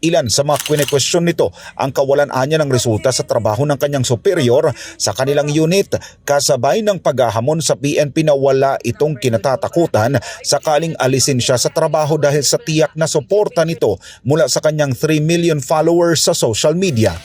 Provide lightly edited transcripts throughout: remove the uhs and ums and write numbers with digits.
Ilan sa mga kwestiyon nito ang kawalan anya ng resulta sa trabaho ng kanyang superior sa kanilang unit kasabay ng paghahamon sa PNP na wala itong kinatatakutan sakaling alisin siya sa trabaho dahil sa tiyak na suporta nito mula sa kanyang 3 million followers sa social media.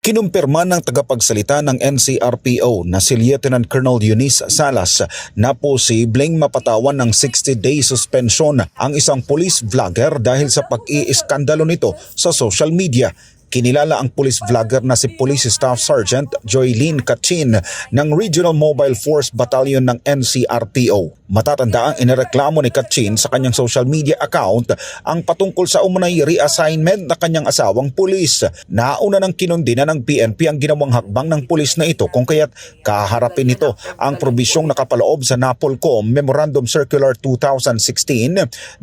Kinumpirma ng tagapagsalita ng NCRPO na si Lieutenant Colonel Eunice Salas na posibleng mapatawan ng 60-day suspension ang isang police vlogger dahil sa pag-iiskandalo nito sa social media. Kinilala ang police vlogger na si Police Staff Sergeant Joylene Kachin ng Regional Mobile Force Battalion ng NCRPO. Matatanda ang inireklamo ni Kachin sa kanyang social media account ang patungkol sa umunay reassignment na kanyang asawang pulis. Nauna ng kinundina ng PNP ang ginawang hakbang ng pulis na ito kung kaya't kaharapin nito ang probisyong nakapaloob sa NAPOLCOM Memorandum Circular 2016-002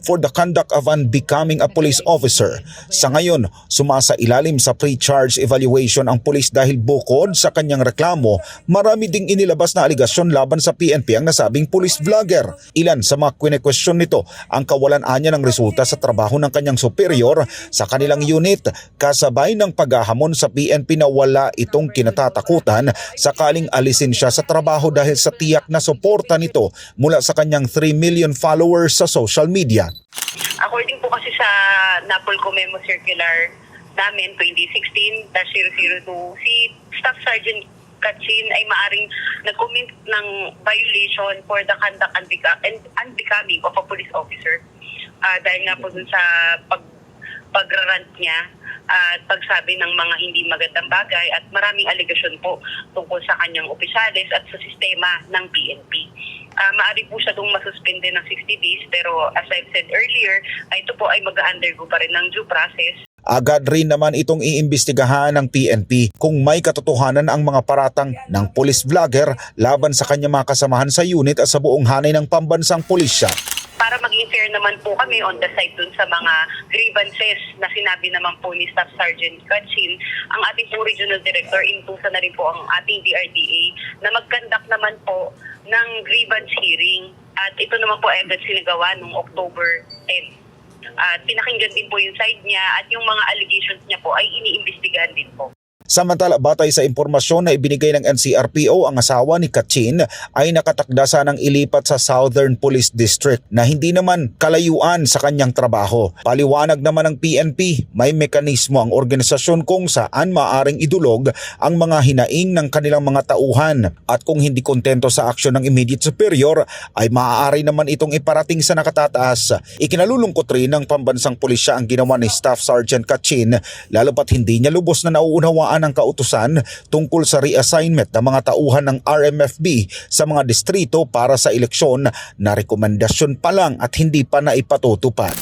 for the conduct of unbecoming a police officer. Sa ngayon, sumasailalim sa pre-charge evaluation ang pulis dahil bukod sa kanyang reklamo, marami ding inilabas na aligasyon laban sa PNP ang nasabing police vlogger. Ilan sa mga kwestiyon nito ang kawalan anya ng resulta sa trabaho ng kanyang superior sa kanilang unit kasabay ng paghahamon sa PNP na wala itong kinatatakutan sakaling alisin siya sa trabaho dahil sa tiyak na suporta nito mula sa kanyang 3 million followers sa social media. According po kasi sa NAPOLCOM Memo Circular namin 2016-002, si Staff Sergeant Kachin ay maaring nag-commit ng violation for the conduct unbecoming of a police officer. Dahil nga po dun sa pagrarant niya at pagsabi ng mga hindi magandang bagay at maraming aligasyon po tungkol sa kanyang opisyalis at sa sistema ng PNP. Maaari po siya dong masuspende ng 60 days pero as I've said earlier, ito po ay mag-undergo pa rin ng due process. Agad rin naman itong iimbestigahan ng PNP kung may katotohanan ang mga paratang ng police vlogger laban sa kanyang mga kasamahan sa unit at sa buong hanay ng pambansang pulisya. Para maging fair naman po kami on the side dun sa mga grievances na sinabi naman po ni Staff Sergeant Kachin, ang ating po Regional Director, intusan na rin po ang ating DRDA na mag-conduct naman po ng grievance hearing. At ito naman po agad sinagawa noong October 10. At pinakinggan din po yung side niya at yung mga allegations niya po ay iniimbestigahan din po. Samantala, batay sa impormasyon na ibinigay ng NCRPO, ang asawa ni Kachin ay nakatakda sanang ilipat sa Southern Police District na hindi naman kalayuan sa kanyang trabaho. Paliwanag naman ng PNP, may mekanismo ang organisasyon kung saan maaring idulog ang mga hinaing ng kanilang mga tauhan at kung hindi kontento sa aksyon ng immediate superior ay maaari naman itong iparating sa nakatataas. Ikinalulungkot rin ng pambansang pulisya ang ginawa ni Staff Sergeant Kachin lalo pat hindi niya lubos na nauunawaan ang kautusan tungkol sa reassignment ng mga tauhan ng RMFB sa mga distrito para sa eleksyon na rekomendasyon pa lang at hindi pa naipatutupad.